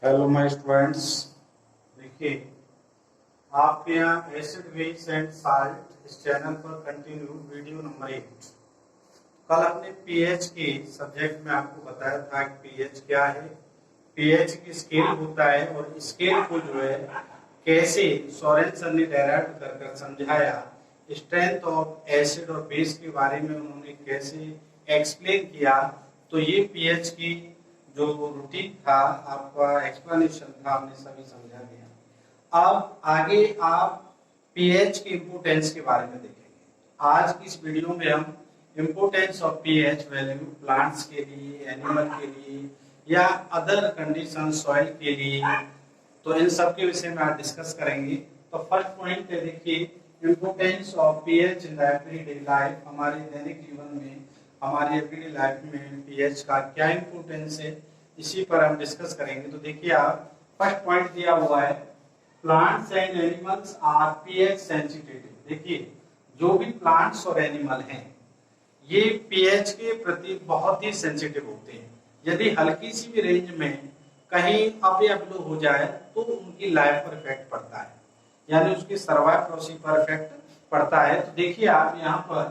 Hello my students. देखिए, आपके यहाँ एसिड बेस एंड साल्ट इस चैनल पर कंटिन्यू वीडियो नंबर 8। कल अपने पीएच के सब्जेक्ट में आपको बताया था कि पीएच क्या है, पीएच की स्केल होता है और स्केल को जो है कैसे सोरेनसन ने डेराइव कर कर समझाया, स्ट्रेंथ ऑफ एसिड और बेस के बारे में उन्होंने कैसे एक्सप्लेन किया। तो ये पीएच की जो रूटीन था, आपका एक्सप्लेनेशन था, हमने सभी समझा दिया। अब आगे आप पीएच की इंपोर्टेंस के बारे में देखेंगे। आज की इस वीडियो में हम importance of pH value plants के लिए, एनिमल के लिए या अदर कंडीशन सॉइल के लिए, तो इन सब के विषय में आज डिस्कस करेंगे। तो फर्स्ट पॉइंट है, देखिए, importance of pH in the everyday life. हमारे दैनिक जीवन में, हमारी एवरीडे लाइफ में पीएच का क्या इंपोर्टेंस है, इसी पर हम डिस्कस करेंगे। तो देखिए, आप फर्स्ट पॉइंट दिया हुआ है, plants and animals are pH sensitive. देखिए, जो भी प्लांट्स और एनिमल हैं ये पीएच के प्रति बहुत ही सेंसिटिव होते हैं। यदि हल्की सी भी रेंज में कहीं अप या बिलो हो जाए तो उनकी लाइफ पर इफेक्ट पड़ता है, यानी उसकी सर्वाइव प्रोसेस पर इफेक्ट पड़ता है। तो देखिए, आप यहाँ पर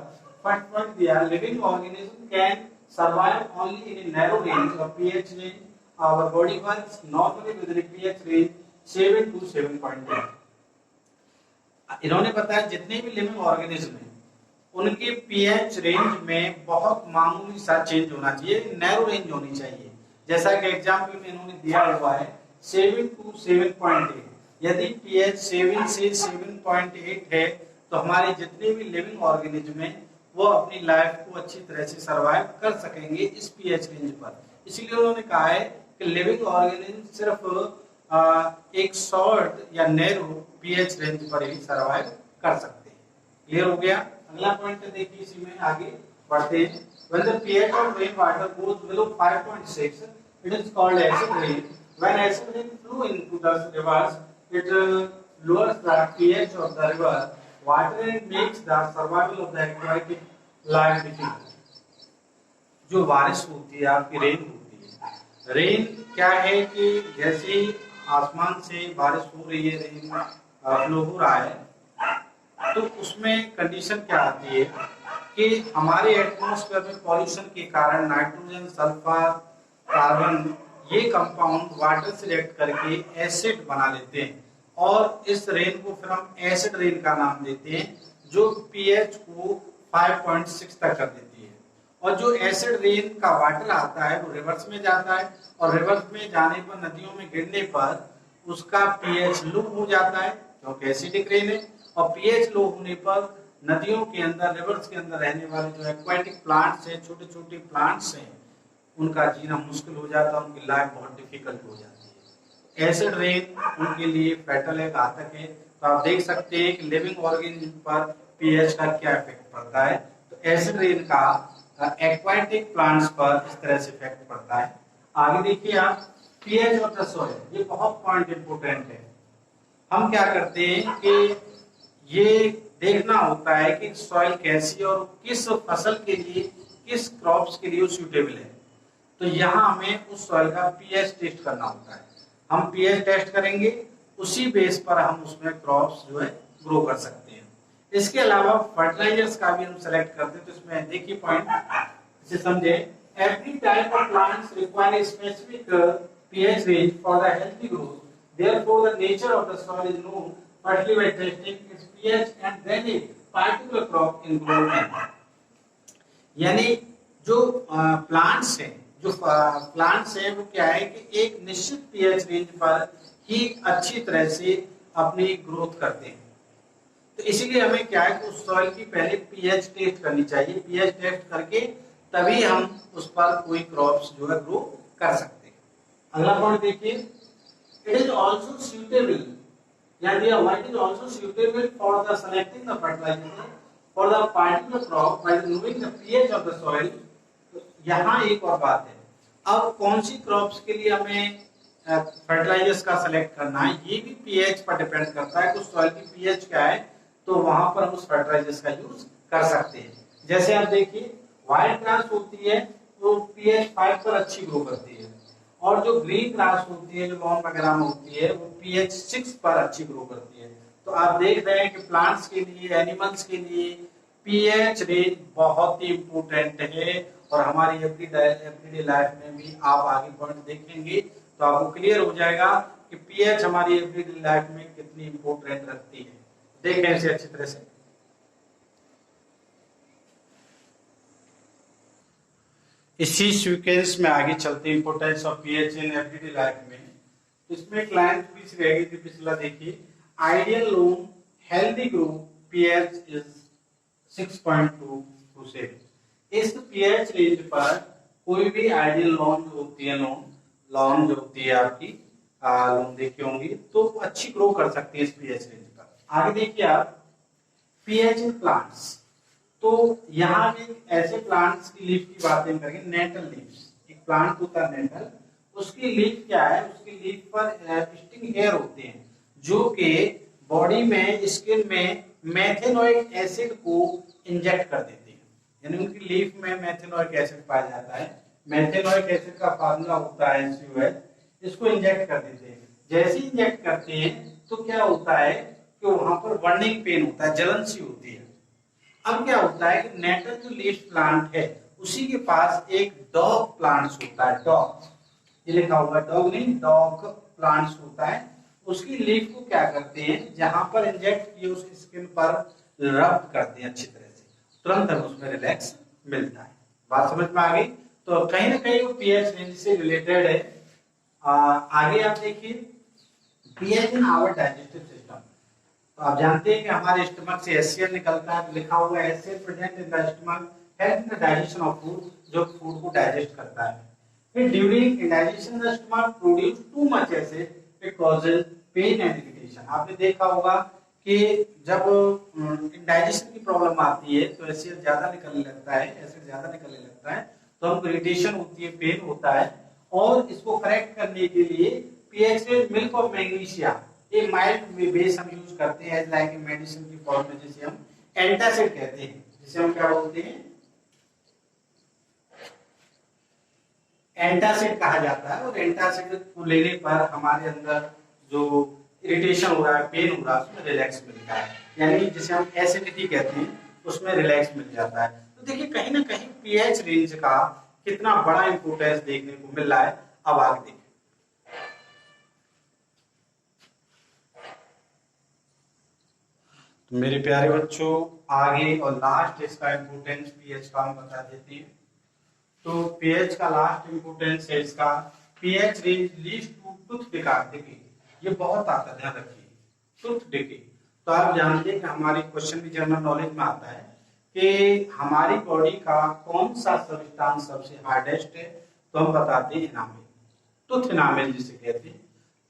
फर्स्ट पॉइंट दिया, living organism can survive only in narrow range of pH range. Our body works normally within pH range 7 to 7.8। इन्होंने बताया जितने भी लिविंग ऑर्गेनिज्म हैं उनके पीएच रेंज में बहुत मामूली सा चेंज होना चाहिए, नैरो रेंज होनी चाहिए। जैसा कि एग्जाम्पल में इन्होंने दिया हुआ है 7 to 7.8। यदि पीएच 7 से 7.8 है तो हमारे जितने भी लिविंग ऑर्गेनिज्म हैं वो अपनी लाइफ को अच्छी तरह से सरवाइव कर सकेंगे इस पीएच रेंज पर। इसलिए उन्होंने कहा है कि लिविंग ऑर्गेनिज्म सिर्फ एक शॉर्ट या नैरो पीएच रेंज पर ही सरवाइव कर सकते हैं। क्लियर हो गया। अगला पॉइंट देखिए, इसी में आगे बढ़ते हैं। When the pH of rain water goes below 5.6, it is called acid rain. When acid rain flow into the rivers, it lowers the pH of the river water and makes the survival of the aquatic life difficult. जो बारिश होती है, आपकी rain होती है, rain क्या है कि जैसे आसमान से बारिश हो रही है, रेन फ्लो हो रहा है, तो उसमें कंडीशन क्या आती है कि हमारे एटमॉस्फेयर में पॉल्यूशन के कारण नाइट्रोजन, सल्फर, कार्बन, ये कंपाउंड वाटर से रिएक्ट करके एसिड बना लेते हैं और इस रेन को फिर हम एसिड रेन का नाम देते हैं, जो पीएच को 5.6 तक कर देती है। और जो एसिड रेन का वाटर आता है वो रिवर्स में जाता है और रिवर्स में जाने पर, नदियों में गिरने पर उसका पीएच लो हो जाता है क्योंकि एसिडिक रेन है। और पीएच लो होने पर नदियों के अंदर, रिवर्स के अंदर रहने वाले जो एक्वाटिक प्लांट्स हैं, छोटे छोटे प्लांट्स हैं, उनका जीना मुश्किल हो जाता है, उनकी लाइफ बहुत डिफिकल्ट हो जाती है। एसिड रेन उनके लिए फैटल है, घातक है। तो आप देख सकते हैं कि लिविंग ऑर्गेनिज्म पर पीएच का क्या इफेक्ट पड़ता है। तो एसिड रेन का एक्वाटिक प्लांट्स पर इस तरह से इफेक्ट पड़ता है। आगे देखिए आप, पीएच ऑफ द सॉइल, ये बहुत पॉइंट इंपोर्टेंट है। हम क्या करते हैं कि ये देखना होता है कि सॉइल कैसी और किस फसल के लिए, किस क्रॉप्स के लिए सूटेबल है। तो यहाँ हमें उस सॉइल का पीएच टेस्ट करना होता है। हम पीएच टेस्ट करेंगे, उसी बेस पर हम उसमें क्रॉप्स जो है ग्रो कर सकते हैं। इसके अलावा फर्टिलाइजर्स का भी हम सेलेक्ट करते हैं। तो इसमें देखिए पॉइंट, इसे समझे। Every type of plants require a specific pH range for the healthy growth. Therefore, the nature of the soil is known partly by testing its pH and then a particular crop in growth. यानी जो plants हैं, वो क्या है कि एक निश्चित pH range पर ही अच्छी तरह से अपनी ग्रोथ करते हैं। तो इसीलिए हमें क्या है कि उस सॉइल की पहले पीएच टेस्ट करनी चाहिए। पीएच टेस्ट करके तभी हम उस पर कोई क्रॉप्स जो है ग्रो कर सकते हैं। अगला पॉइंट देखिए, it is also suitable, and it is also suitable for the selecting the fertilizer for the particular crop by knowing the pH of the soil. यहाँ एक और बात है, अब कौन सी क्रॉप्स के लिए हमें फर्टिलाइजर्स का सेलेक्ट करना है, ये भी पीएच पर डिपेंड करता है कि उस सॉइल की पीएच क्या है, तो वहां पर हम उस फर्टिलाइजर्स का यूज कर सकते हैं। जैसे आप देखिए, व्हाइट ग्रास होती है वो पीएच 5 पर अच्छी ग्रो करती है और जो ग्रीन ग्रास होती है, जो लॉन वगैरह में होती है, वो पीएच 6 पर अच्छी ग्रो करती है। तो आप देख रहे हैं कि प्लांट्स के लिए, एनिमल्स के लिए पीएच रेंज बहुत ही इम्पोर्टेंट है। और हमारी एवरीडे लाइफ में भी आप आगे पॉइंट देखेंगे तो आपको क्लियर हो जाएगा कि पीएच हमारी एवरीडे लाइफ में कितनी इम्पोर्टेंट रखती है। देखें इसे अच्छी तरह से। इसी सीक्वेंस में आगे चलते हैं, importance of pH in everyday life में। इसमें क्लाइंट पूछ रह गई थी पिछला, देखिए ideal loan healthy group pH is 6.227। इस पीएच रेंज पर कोई भी आइडियल लोन जो होती है, लोन जो होती है आपकी लोन देखी होंगी, तो अच्छी ग्रो कर सकती है इस पीएच रेंज पर। आगे देखिए आप पीएच इन प्लांट्स, तो यहाँ भी ऐसे प्लांट्स की लीफ की बातें करेंगे, नेटल लीव्स। एक प्लांट होता है नेटल, उसकी लीफ क्या है, उसकी लीफ पर स्टिंग हेयर होते हैं जो कि बॉडी में, स्किन में मेथेनोइक एसिड को इंजेक्ट कर देते हैं। यानी उनकी लीफ में मेथेनोइक एसिड पाया जाता है। मेथेनोइक एसिड का फार्मूला होता है SUH, इसको इंजेक्ट कर देते हैं। जैसे ही इंजेक्ट करते हैं तो क्या होता है कि वहां पर बर्निंग पेन होता है, जलन सी होती है। अब क्या होता है कि नेटल जो लीफ प्लांट है उसी के पास एक डॉग प्लांट्स होता है, डॉग, ये लिखा हुआ है डॉग नहीं, डॉग प्लांट्स होता है। उसकी लीफ को क्या करते हैं, जहां पर इंजेक्ट किए उस स्किन पर रब करते हैं अच्छी तरह से, तुरंत हमें उसमें रिलैक्स मिलता है। बात समझ में आ गई? तो कहीं ना कहीं वो पीएच रेंज से रिलेटेड है। आगे आप देखिए pH in our digestive system. तो आप जानते हैं कि हमारे स्टमक से HCl निकलता है, तो लिखा हुआ है HCl present in the stomach help in the digestion of food, जो फूड को डाइजेस्ट करता है। फिर during indigestion the stomach produce too much acid, it causes pain and irritation. आपने देखा होगा कि जब इंडाइजेशन की प्रॉब्लम आती है तो एसिड ज्यादा निकलने लगता है, एसिड ज्यादा निकलने लगता है तो हमको इरिटेशन होती है, पेन होता है। और इसको करेक्ट करने के लिए पीएच मिल्क ऑफ मैग्नीशिया, ये माइल्ड बेस हम यूज करते हैं एज लाइक मेडिसिन की फॉर्म में, जिसे हम एंटासिड कहते हैं, जिसे हम क्या बोलते हैं, एंटासिड कहा जाता है। और एंटासिड को लेने पर हमारे अंदर जो इरिटेशन हो रहा है, पेन हो रहा है, उसमें रिलैक्स मिलता है, यानी जिसे हम एसिडिटी कहते हैं, उसमें रिलैक्स मिल जाता है। तो देखिए कहीं ना कहीं पीएच रेंज का कितना बड़ा इंपोर्टेंस देखने को मिल रहा है। अब आगे देखिए तो मेरे प्यारे बच्चों, आगे और लास्ट इसका इंपोर्टेंस पीएच का हम बता देते हैं। तो पीएच का लास्ट इंपोर्टेंस है इसका, pH range leads to tooth decay. ये बहुत आता है, ध्यान रखिए, टूथ डिके। तो आप जानते हैं कि हमारी क्वेश्चन भी जनरल नॉलेज में आता है कि हमारी बॉडी का कौन सा सब्सटेंस सबसे हार्डेस्ट है, तो हम बताते हैं इनामिल, टूथ इनामिल जिसे कहते हैं।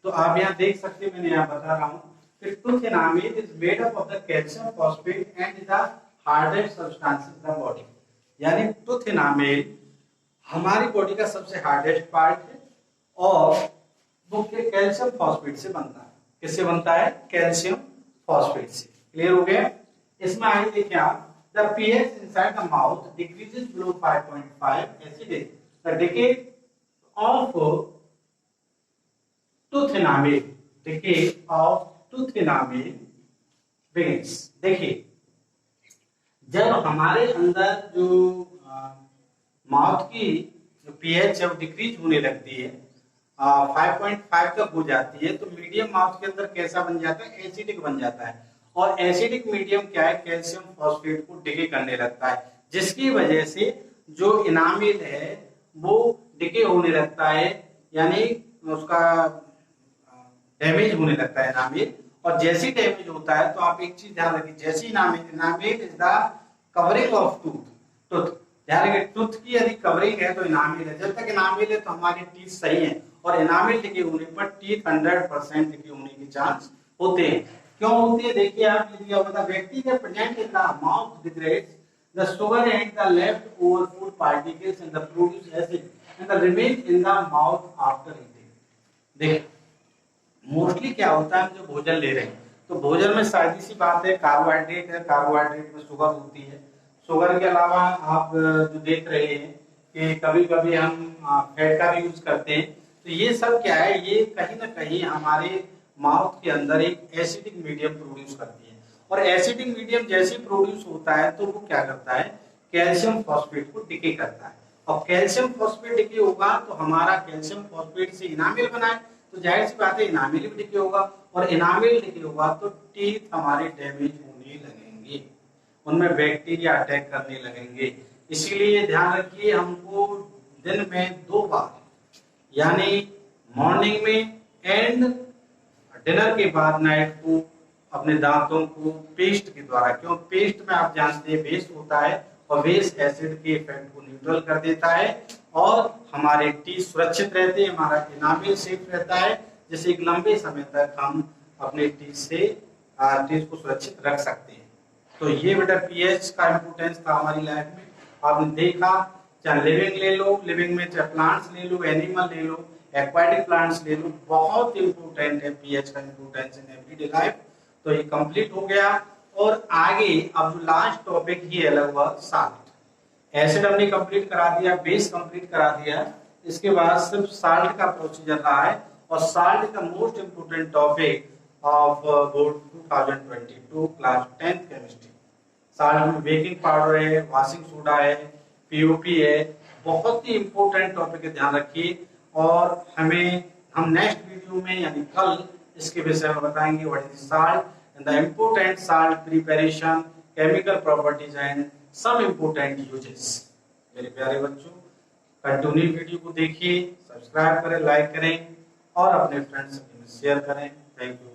तो आप यहाँ देख सकते हैं, मैंने यहाँ बता रहा हूँ कि tooth enamel is made up of the calcium phosphate and is the hardest substance in the body. यानी टूथ इनामिल हमारी बॉडी का सबसे हार्डेस्ट पार्ट है और वो कैल्शियम फॉस्फेट से बनता है। किससे बनता है? कैल्शियम फॉस्फेट से। क्लियर हो गया? इसमें आगे देखिए आप, the pH inside the mouth decreases below 5.5 acid, the decay of tooth enamel, decay of tooth enamel begins. देखिए जब हमारे अंदर जो माउथ की जो पीएच है वो डिक्रीज होने लगती है, 5.5 तक हो जाती है, तो मीडियम माउथ के अंदर कैसा बन जाता है? एसिडिक बन जाता है। और एसिडिक मीडियम क्या है? कैल्शियम फॉस्फेट को डिके करने लगता है, जिसकी वजह से जो इनामिल है वो डिके होने लगता है, यानी उसका डैमेज होने लगता है इनामिल। और जैसे डैमेज होता है तो आप एक चीज ध्यान रखिए, जैसे enamel is the covering of tooth, ध्यान रखिए टूथ की यदि कवरिंग है तो इनामिल है। जब तक इनामिल है तो हमारी टीथ सही है, और इनामिल डिके होने पर टीथ 100% डिके होने के चांस होते हैं। क्यों होते हैं? देखिए आप, यदि आप व्यक्ति के present in the mouth degrades the sugar and the left over food particles and the produce acid and the remain in the mouth after eating. देखिए मोस्टली क्या होता है, हम जो भोजन ले रहे हैं तो भोजन में सादी सी बात है, कार्बोहाइड्रेट है, कार्बोहाइड्रेट में शुगर होती है। शुगर के अलावा आप जो देख रहे हैं कि कभी कभी हम फैट का भी यूज करते हैं, तो ये सब क्या है, ये कहीं ना कहीं हमारे माउथ के अंदर एक एसिडिक मीडियम प्रोड्यूस करती है, और एसिडिक मीडियम जैसे प्रोड्यूस होता है तो वो क्या करता है, कैल्शियम फॉस्फेट को डिके करता है। और कैल्शियम फॉस्फेट डिके होगा तो हमारा कैल्शियम फॉस्फेट से इनामिल बना है, तो जाहिर सी बात है इनामिल भी डिके होगा, और इनामिल डिके होगा तो टीथ हमारे डैमेज होने लगेंगे, उनमें बैक्टीरिया अटैक करने लगेंगे। इसीलिए ध्यान रखिए, हमको दिन में 2 बार, यानी मॉर्निंग में एंड डिनर के बाद नाइट को अपने दांतों को पेस्ट के द्वारा, क्यों पेस्ट में आप जानते हैं बेस होता है और बेस एसिड के इफेक्ट को न्यूट्रल कर देता है और हमारे टीथ सुरक्षित रहते हैं, हमारा इनामिल सेफ रहता है, जिससे एक लंबे समय तक हम अपने टीथ को सुरक्षित रख सकते हैं। तो ये बेटा पीएच का इंपोर्टेंस था हमारी लाइफ में। आपने देखा, चाहे लिविंग ले लो, लिविंग में चाहे प्लांट्स ले लो, एनिमल ले लो, एक्वाटिक प्लांट्स ले लो, बहुत इंपोर्टेंट है पीएच का इंपोर्टेंस इन एवरीडे लाइफ। तो ये कंप्लीट हो गया। और आगे अब जो लास्ट टॉपिक ही है लगभग साल्ट। एसिड हमने कंप्लीट करा दिया, बेस कंप्लीट करा दिया, इसके बाद सिर्फ साल्ट का प्रोसीजर रहा है। और साल्ट का most important topic of board 2022 class 10th chemistry. Salt में बेकिंग पाउडर है, वॉशिंग सोडा है, पीओपी है, बहुत ही इंपॉर्टेंट टॉपिक है, ध्यान रखिए। और हम नेक्स्ट वीडियो में यानी कल इसके विषय में बताएंगे what is salt and the important salt preparation, chemical properties and some important uses. मेरे प्यारे बच्चों, कंटिन्यू वीडियो को देखिए, सब्सक्राइब करें, लाइक करें और अपने फ्रेंड्स में शेयर करें। Thank you.